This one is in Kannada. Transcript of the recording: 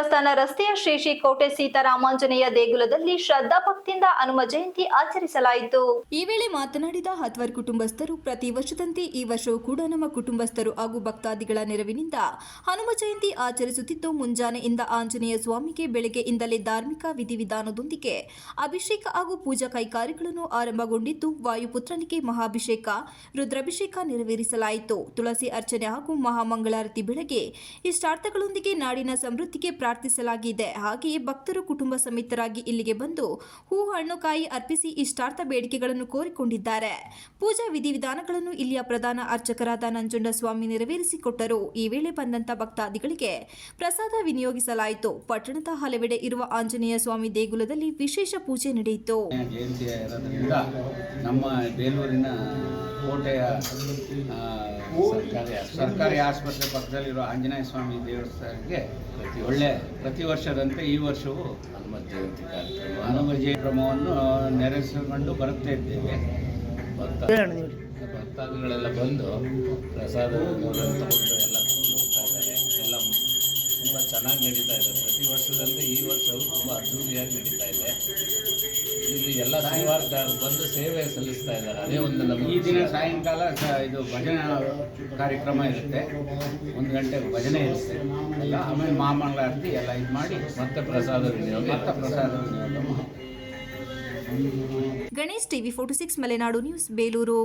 ದೇವಸ್ಥಾನ ರಸ್ತೆಯ ಶ್ರೀ ಕೋಟೆ ಸೀತಾರಾಮಾಂಜನೇಯ ದೇಗುಲದಲ್ಲಿ ಶ್ರದ್ಧಾಭಕ್ತಿಯಿಂದ ಹನುಮ ಜಯಂತಿ ಆಚರಿಸಲಾಯಿತು. ಈ ವೇಳೆ ಮಾತನಾಡಿದ ಹತ್ವರ್ ಕುಟುಂಬಸ್ಥರು, ಪ್ರತಿ ವರ್ಷದಂತೆ ಈ ವರ್ಷವೂ ಕೂಡ ನಮ್ಮ ಕುಟುಂಬಸ್ಥರು ಹಾಗೂ ಭಕ್ತಾದಿಗಳ ನೆರವಿನಿಂದ ಹನುಮ ಜಯಂತಿ ಆಚರಿಸುತ್ತಿದ್ದು, ಮುಂಜಾನೆಯಿಂದ ಆಂಜನೇಯ ಸ್ವಾಮಿಗೆ ಬೆಳಗ್ಗೆಯಿಂದಲೇ ಧಾರ್ಮಿಕ ವಿಧಿವಿಧಾನದೊಂದಿಗೆ ಅಭಿಷೇಕ ಹಾಗೂ ಪೂಜಾ ಕೈಕಾರ್ಯಗಳನ್ನು ಆರಂಭಗೊಂಡಿದ್ದು, ವಾಯುಪುತ್ರನಿಗೆ ಮಹಾಭಿಷೇಕ, ರುದ್ರಾಭಿಷೇಕ ನೆರವೇರಿಸಲಾಯಿತು. ತುಳಸಿ ಅರ್ಚನೆ ಹಾಗೂ ಮಹಾಮಂಗಳಾರತಿ ಬೆಳಗ್ಗೆ ಇಷ್ಟಾರ್ಥಗಳೊಂದಿಗೆ ನಾಡಿನ ಸಮೃದ್ಧಿಗೆ ಪ್ರಾರ್ಥಿಸಲಾಗಿದೆ. ಹಾಗೆಯೇ ಭಕ್ತರು ಕುಟುಂಬ ಸಮೇತರಾಗಿ ಇಲ್ಲಿಗೆ ಬಂದು ಹೂ, ಹಣ್ಣು, ಕಾಯಿ ಅರ್ಪಿಸಿ ಇಷ್ಟಾರ್ಥ ಬೇಡಿಕೆಗಳನ್ನು ಕೋರಿಕೊಂಡಿದ್ದಾರೆ. ಪೂಜಾ ವಿಧಿವಿಧಾನಗಳನ್ನು ಇಲ್ಲಿಯ ಪ್ರಧಾನ ಅರ್ಚಕರಾದ ನಂಜುಂಡ ಸ್ವಾಮಿ ನೆರವೇರಿಸಿಕೊಟ್ಟರು. ಈ ವೇಳೆ ಬಂದಂತ ಭಕ್ತಾದಿಗಳಿಗೆ ಪ್ರಸಾದ ವಿನಿಯೋಗಿಸಲಾಯಿತು. ಪಟ್ಟಣದ ಹಲವೆಡೆ ಇರುವ ಆಂಜನೇಯ ಸ್ವಾಮಿ ದೇಗುಲದಲ್ಲಿ ವಿಶೇಷ ಪೂಜೆ ನಡೆಯಿತು. ನಮ್ಮ ಬೇಲೂರಿನ ಕೋಟೆಯ ಸರ್ಕಾರಿ ಆಸ್ಪತ್ರೆ ಪಕ್ಕದಲ್ಲಿರೋ ಆಂಜನೇಯ ಸ್ವಾಮಿ ದೇವಸ್ಥಾನಕ್ಕೆ ಪ್ರತಿ ವರ್ಷದಂತೆ ಈ ವರ್ಷವೂ ಹನುಮ ಜಯಂತಿ ಕಾರ್ಯಕ್ರಮವನ್ನು ನೆರವೇರಿಸಿಕೊಂಡು ಬರುತ್ತಾ ಇದ್ದೇವೆ. ಭಕ್ತಾದಿಗಳೆಲ್ಲ ಬಂದು ಪ್ರಸಾದ ತಗೊಂಡು ಎಲ್ಲ ಹೋಗ್ತಾ ಇದ್ದಾರೆ. ಎಲ್ಲ ತುಂಬ ಚೆನ್ನಾಗಿ ನಡೀತಾ ಇದೆ. ಪ್ರತಿ ವರ್ಷದಂತೆ ಈ ವರ್ಷವೂ ತುಂಬ ಅದ್ದೂರಿಯಾಗಿ ನಡೀತಾ ಇದೆ. ಇಲ್ಲಿ ಎಲ್ಲ ಸೇವಾರ್ಥಿಗಳು ಬಂದು ಸೇವೆ ಸಲ್ಲಿಸ್ತಾ ಇದ್ದಾರೆ. ಅದೇ ಒಂದು ನಮ್ಮ ಈ ದಿನ ಸಾಯಂಕಾಲ ಇದು ಭಜನೆ ಕಾರ್ಯಕ್ರಮ ಇರುತ್ತೆ. 1 ಗಂಟೆಗೆ ಭಜನೆ ಇರುತ್ತೆ ಎಲ್ಲ. ಆಮೇಲೆ ಮಹಾಮಂಗಳಾರತಿ ಎಲ್ಲ ಇದು ಮಾಡಿ ಮತ್ತೆ ಪ್ರಸಾದ ವಿನಿಯೋಗ ಗಣೇಶ್ ಟಿವಿ 46 ಮಲೆನಾಡು ನ್ಯೂಸ್ ಬೇಲೂರು.